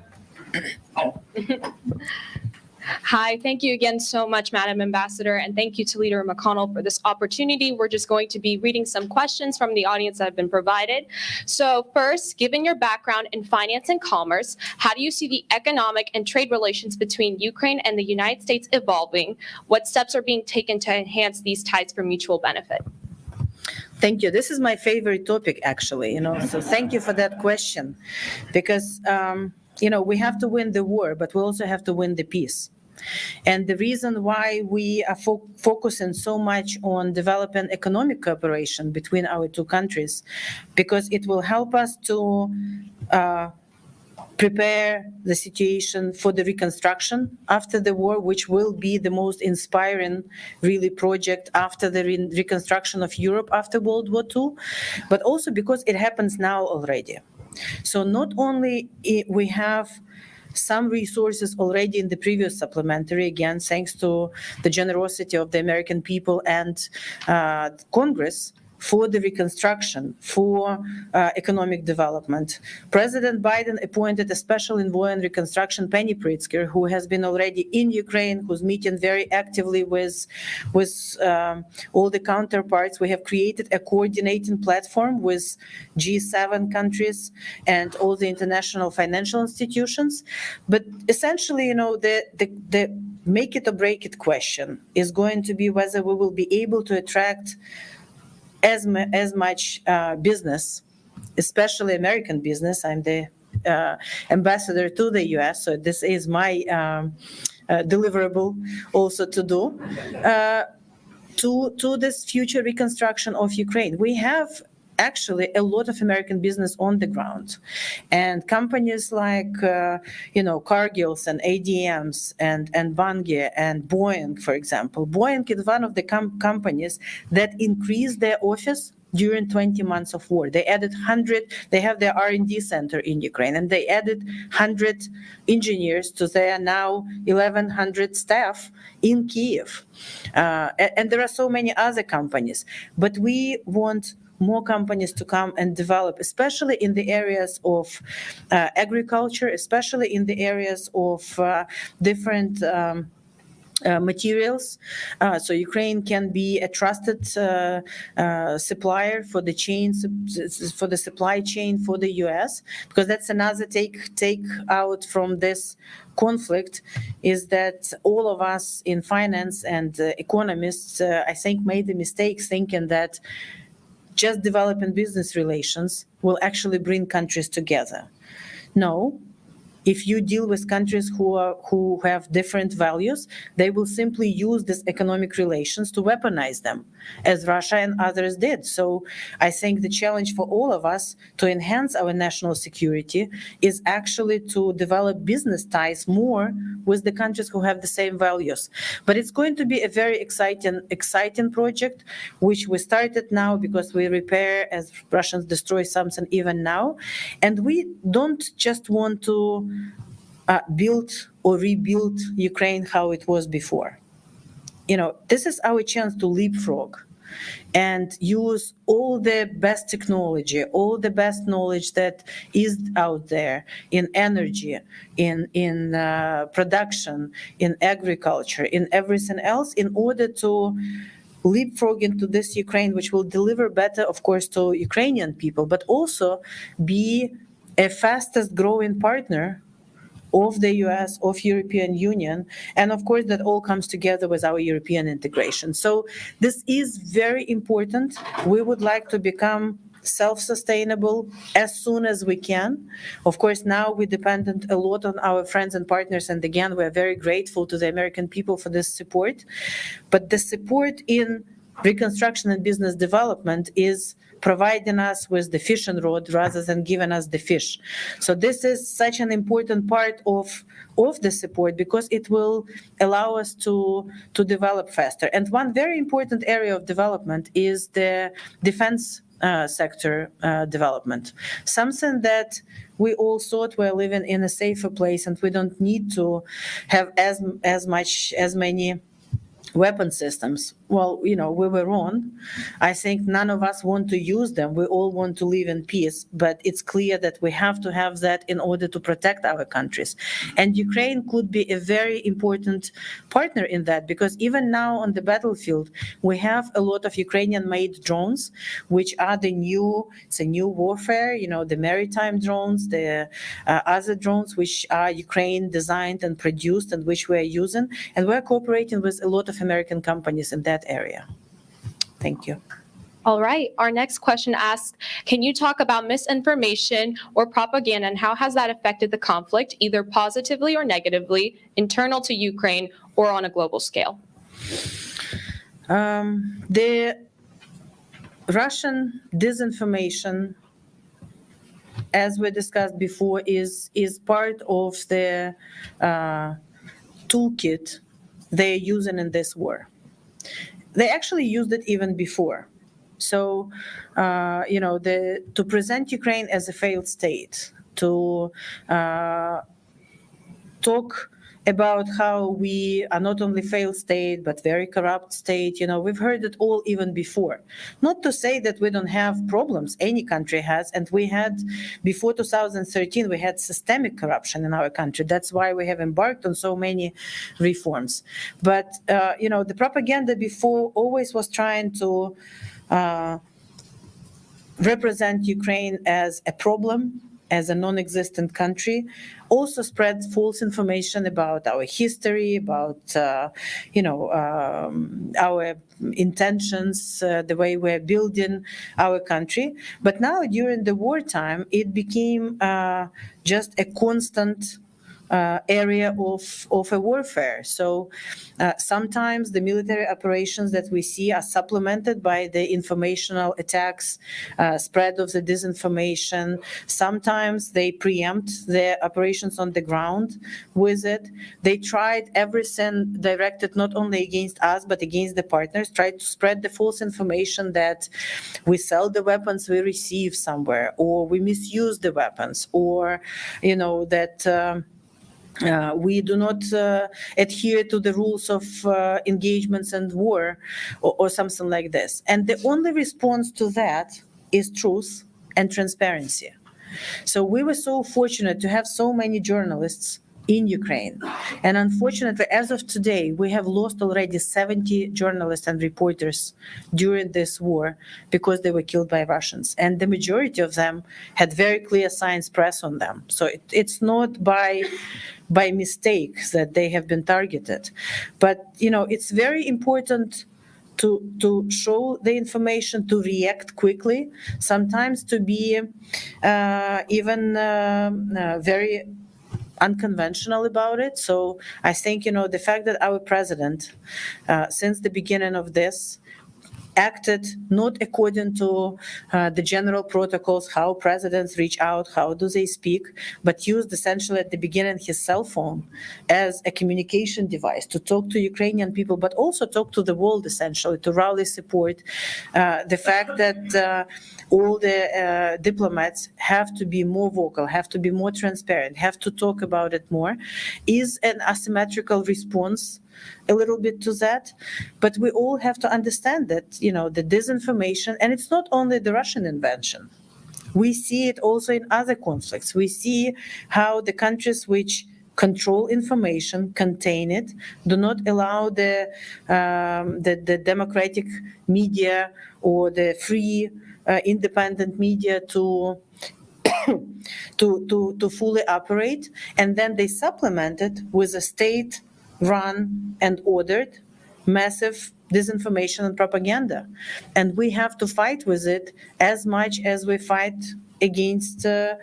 Hi, thank you again so much, Madam Ambassador, and thank you to Leader McConnell for this opportunity. We're just going to be reading some questions from the audience that have been provided. So first, given your background in finance and commerce, how do you see the economic and trade relations between Ukraine and the United States evolving? What steps are being taken to enhance these ties for mutual benefit? Thank you. This is my favorite topic, actually, so thank you for that question, because, we have to win the war, but we also have to win the peace. And the reason why we are focusing so much on developing economic cooperation between our two countries, because it will help us to prepare the situation for the reconstruction after the war, which will be the most inspiring, really, project after the reconstruction of Europe after World War II, but also because it happens now already. So not only we have some resources already in the previous supplementary, again, thanks to the generosity of the American people and Congress, for the reconstruction, for economic development. President Biden appointed a special envoy on reconstruction, Penny Pritzker, who has been already in Ukraine, who's meeting very actively with all the counterparts. We have created a coordinating platform with G7 countries and all the international financial institutions. But essentially, the make it or break it question is going to be whether we will be able to attract as much business, especially American business. I'm the ambassador to the US, so this is my deliverable also to do, to this future reconstruction of Ukraine. We have actually a lot of American business on the ground, and companies like Cargill's and ADM's and Bunge and Boeing, for example. Boeing is one of the companies that increased their office during 20 months of war. They added 100, they have their R&D center in Ukraine, and they added 100 engineers to their now 1,100 staff in Kyiv. And there are so many other companies, but we want more companies to come and develop, especially in the areas of agriculture, especially in the areas of different materials. So Ukraine can be a trusted supplier for the supply chain for the US, because that's another take out from this conflict, is that all of us in finance and economists, I think, made the mistake thinking that just developing business relations will actually bring countries together. No. If you deal with countries who have different values, they will simply use these economic relations to weaponize them, as Russia and others did. So I think the challenge for all of us to enhance our national security is actually to develop business ties more with the countries who have the same values. But it's going to be a very exciting project, which we started now because we repair as Russians destroy something even now. And we don't just want to build or rebuild Ukraine how it was before. This is our chance to leapfrog and use all the best technology, all the best knowledge that is out there in energy, in production, in agriculture, in everything else, in order to leapfrog into this Ukraine, which will deliver better, of course, to Ukrainian people, but also be a fastest growing partner of the US, of European Union, and of course that all comes together with our European integration. So this is very important. We would like to become self-sustainable as soon as we can. Of course, now we're dependent a lot on our friends and partners, and again, we're very grateful to the American people for this support. But the support in reconstruction and business development is providing us with the fishing rod rather than giving us the fish. So this is such an important part of the support, because it will allow us to develop faster. And one very important area of development is the defense sector development, something that we all thought we're living in a safer place and we don't need to have as many weapon systems. Well, we were wrong. I think none of us want to use them. We all want to live in peace, but it's clear that we have to have that in order to protect our countries. And Ukraine could be a very important partner in that, because even now on the battlefield, we have a lot of Ukrainian-made drones, which are it's a new warfare, the maritime drones, the other drones, which are Ukraine designed and produced and which we're using. And we're cooperating with a lot of American companies in that area. Thank you. All right. Our next question asks, can you talk about misinformation or propaganda and how has that affected the conflict, either positively or negatively, internal to Ukraine or on a global scale? The Russian disinformation, as we discussed before, is part of the toolkit they're using in this war. They actually used it even before. So, to present Ukraine as a failed state, to talk about how we are not only failed state, but very corrupt state. We've heard it all even before. Not to say that we don't have problems. Any country has. And we had, before 2013, we had systemic corruption in our country. That's why we have embarked on so many reforms. But, the propaganda before always was trying to represent Ukraine as a problem, as a non-existent country, also spread false information about our history, about our intentions, the way we're building our country. But now, during the wartime, it became just a constant area of a warfare. So sometimes the military operations that we see are supplemented by the informational attacks, spread of the disinformation. Sometimes they preempt the operations on the ground with it. They tried everything directed not only against us, but against the partners, tried to spread the false information that we sell the weapons we receive somewhere, or we misuse the weapons, or, that we do not adhere to the rules of engagements and war, or something like this. And the only response to that is truth and transparency. So we were so fortunate to have so many journalists in Ukraine. And unfortunately, as of today, we have lost already 70 journalists and reporters during this war because they were killed by Russians. And the majority of them had very clear science press on them. So it's not by mistake that they have been targeted. But, it's very important to show the information, to react quickly, sometimes to be even very unconventional about it. So I think, the fact that our president, since the beginning of this, acted not according to the general protocols, how presidents reach out, how do they speak, but used essentially at the beginning his cell phone as a communication device to talk to Ukrainian people, but also talk to the world, essentially, to rally support. The fact that all the diplomats have to be more vocal, have to be more transparent, have to talk about it more, is an asymmetrical response a little bit to that. But we all have to understand that, the disinformation, and it's not only the Russian invention. We see it also in other conflicts. We see how the countries which control information, contain it, do not allow the democratic media or the free, independent media to fully operate, and then they supplement it with a state-run and ordered massive disinformation and propaganda. And we have to fight with it as much as we fight against the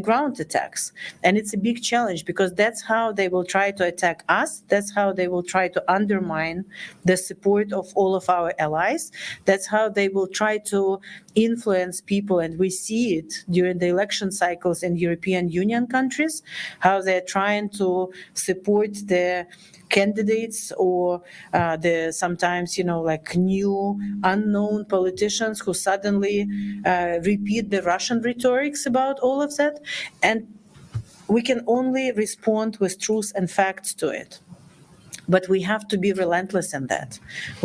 ground attacks. And it's a big challenge because that's how they will try to attack us. That's how they will try to undermine the support of all of our allies. That's how they will try to influence people. And we see it during the election cycles in European Union countries, how they're trying to support the candidates or the sometimes, like new unknown politicians who suddenly repeat the Russian rhetorics about all of that. And we can only respond with truth and facts to it. But we have to be relentless in that.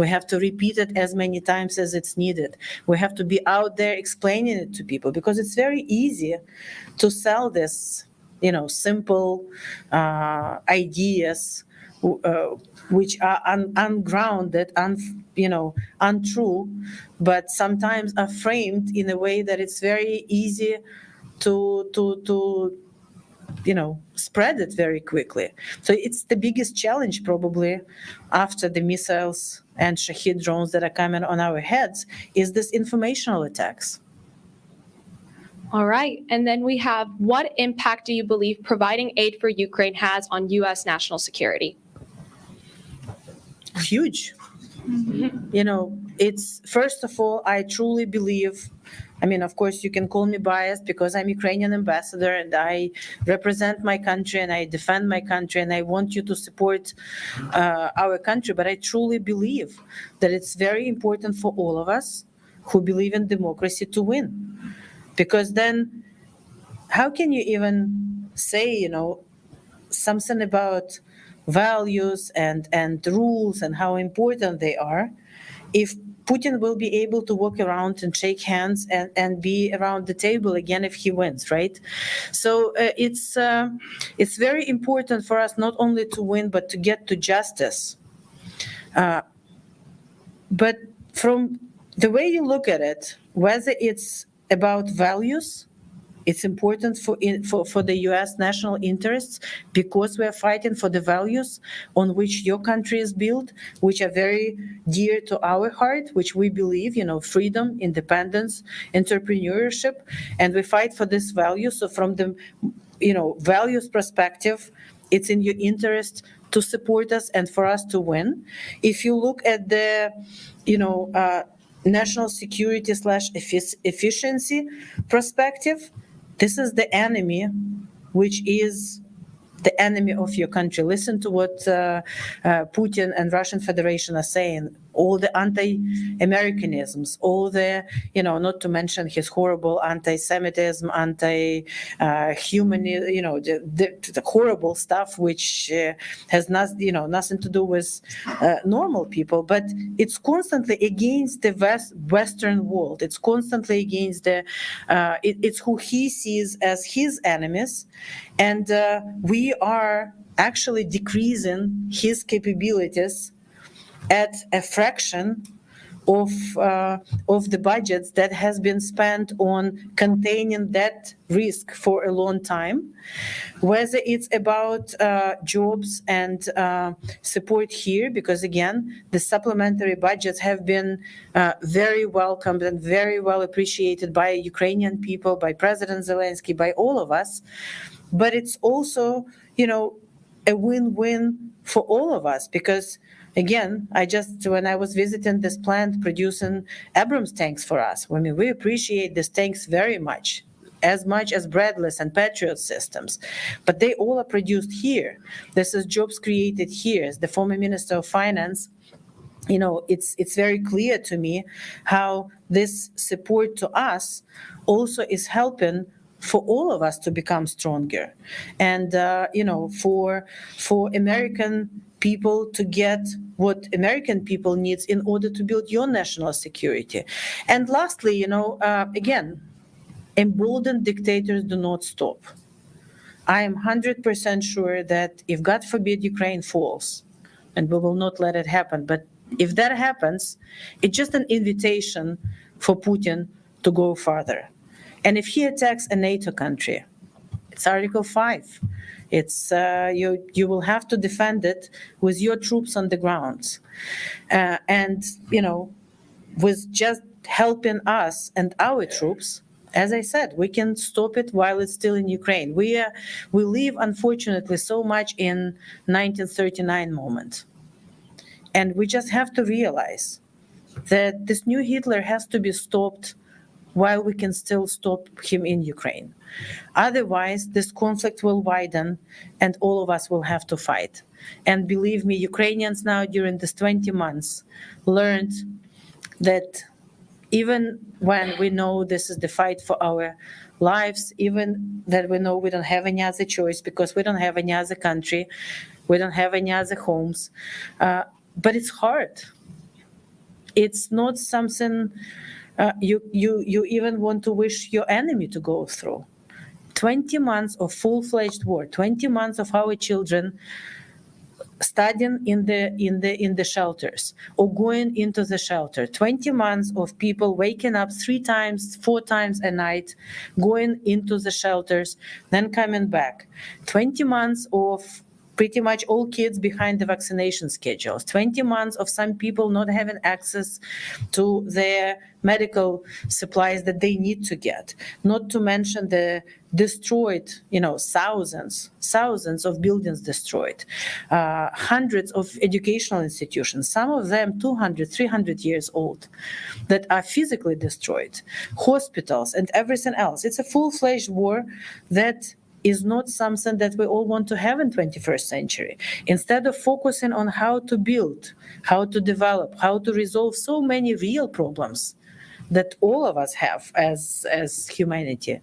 We have to repeat it as many times as it's needed. We have to be out there explaining it to people, because it's very easy to sell this, simple ideas, which are ungrounded, untrue, but sometimes are framed in a way that it's very easy to spread it very quickly. So it's the biggest challenge probably after the missiles and Shahid drones that are coming on our heads is this informational attacks. All right. And then we have, what impact do you believe providing aid for Ukraine has on U.S. national security? Huge. It's, first of all, I truly believe, of course, you can call me biased because I'm Ukrainian ambassador and I represent my country and I defend my country and I want you to support our country. But I truly believe that it's very important for all of us who believe in democracy to win. Because then how can you even say, something about values and rules and how important they are if Putin will be able to walk around and shake hands and be around the table again if he wins, right? So it's very important for us not only to win, but to get to justice. But from the way you look at it, whether it's about values, it's important for the U.S. national interests because we're fighting for the values on which your country is built, which are very dear to our heart, which we believe, freedom, independence, entrepreneurship, and we fight for this value. So from the, values perspective, it's in your interest to support us and for us to win. If you look at the, national security / efficiency perspective, this is the enemy, which is the enemy of your country. Listen to what Putin and Russian Federation are saying. All the anti-Americanisms, all the, not to mention his horrible anti-Semitism, anti-human, the horrible stuff which has nothing to do with normal people. But it's constantly against the Western world. It's constantly against it's who he sees as his enemies. And we are actually decreasing his capabilities at a fraction of the budgets that has been spent on containing that risk for a long time, whether it's about jobs and support here, because again, the supplementary budgets have been very welcomed and very well appreciated by Ukrainian people, by President Zelensky, by all of us. But it's also, a win-win for all of us because, again, when I was visiting this plant producing Abrams tanks for us, we appreciate these tanks very much as Bradleys and Patriot systems, but they all are produced here. This is jobs created here. As the former Minister of Finance, it's very clear to me how this support to us also is helping for all of us to become stronger, and for American people to get what American people needs in order to build your national security. And lastly, again, emboldened dictators do not stop. I am 100% sure that if, God forbid, Ukraine falls, and we will not let it happen, but if that happens, it's just an invitation for Putin to go further. And if he attacks a NATO country, it's Article 5. It's you will have to defend it with your troops on the ground, and with just helping us and our troops. As I said, we can stop it while it's still in Ukraine. We live, unfortunately, so much in 1939 moment, and we just have to realize that this new Hitler has to be stopped while we can still stop him in Ukraine. Otherwise, this conflict will widen and all of us will have to fight. And believe me, Ukrainians now during this 20 months learned that even when we know this is the fight for our lives, even that we know we don't have any other choice because we don't have any other country, We don't have any other homes. But it's hard. It's not something you even want to wish your enemy to go through. 20 months of full-fledged war, 20 months of our children studying in the shelters or going into the shelter, 20 months of people waking up 3 times, 4 times a night, going into the shelters, then coming back. 20 months of pretty much all kids behind the vaccination schedules, 20 months of some people not having access to their medical supplies that they need to get, not to mention the destroyed, thousands of buildings destroyed, hundreds of educational institutions, some of them 200, 300 years old, that are physically destroyed, hospitals and everything else. It's a full-fledged war that is not something that we all want to have in 21st century. Instead of focusing on how to build, how to develop, how to resolve so many real problems that all of us have as humanity,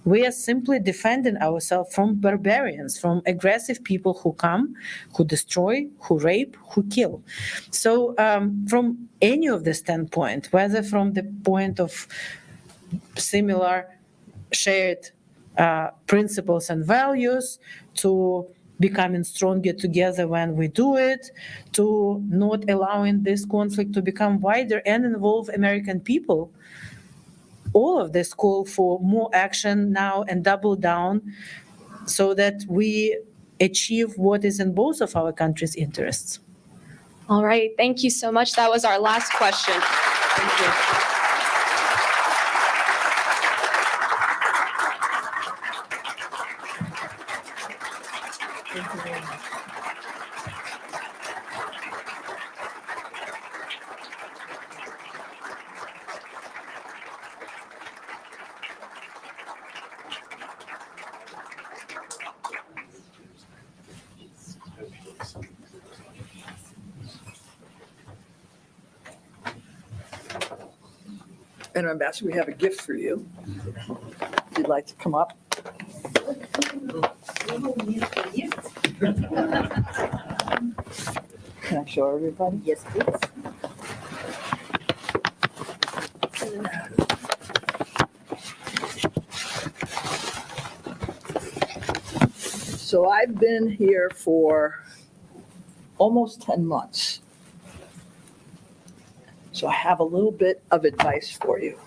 we are simply defending ourselves from barbarians, from aggressive people who come, who destroy, who rape, who kill. So from any of the standpoint, whether from the point of similar shared principles and values, to becoming stronger together when we do it, to not allowing this conflict to become wider and involve American people, all of this call for more action now and double down so that we achieve what is in both of our countries' interests. All right, thank you so much. That was our last question. Thank you. Thank you very much. And Ambassador, we have a gift for you. If you'd like to come up. Can I show everybody? Yes, please. So I've been here for almost 10 months. So I have a little bit of advice for you.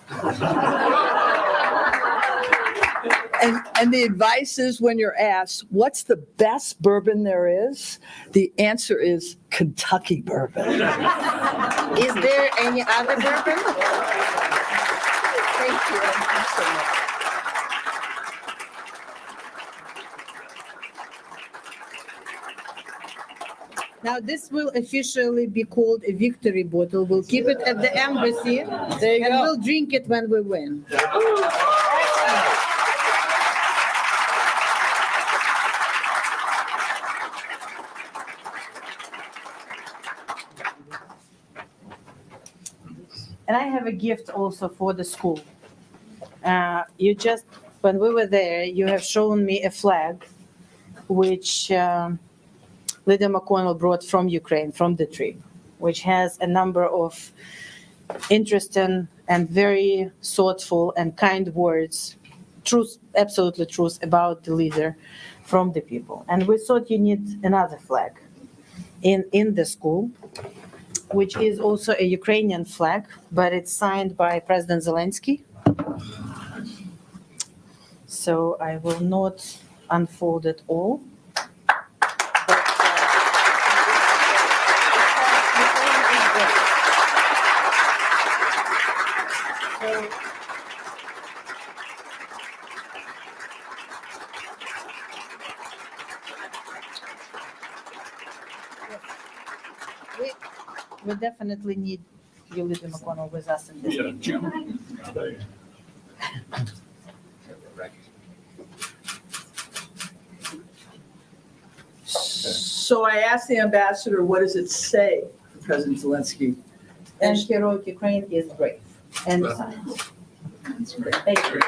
And the advice is, when you're asked, what's the best bourbon there is? The answer is Kentucky bourbon. Is there any other bourbon? Thank you. Thank you so much. Now, this will officially be called a victory bottle. We'll keep it at the embassy, There you and go. we'll drink it when we win. And I have a gift also for the school. When we were there, you have shown me a flag, which Leader McConnell brought from Ukraine, from the trip, which has a number of interesting and very thoughtful and kind words, truth, absolutely truth about the leader from the people. And we thought you need another flag in the school, which is also a Ukrainian flag, but it's signed by President Zelensky. So I will not unfold it all. We definitely need you, Leader McConnell, with us in this meeting. So I asked the ambassador, what does it say, President Zelensky? And heroic Ukraine is brave and science. That's great. Thank you.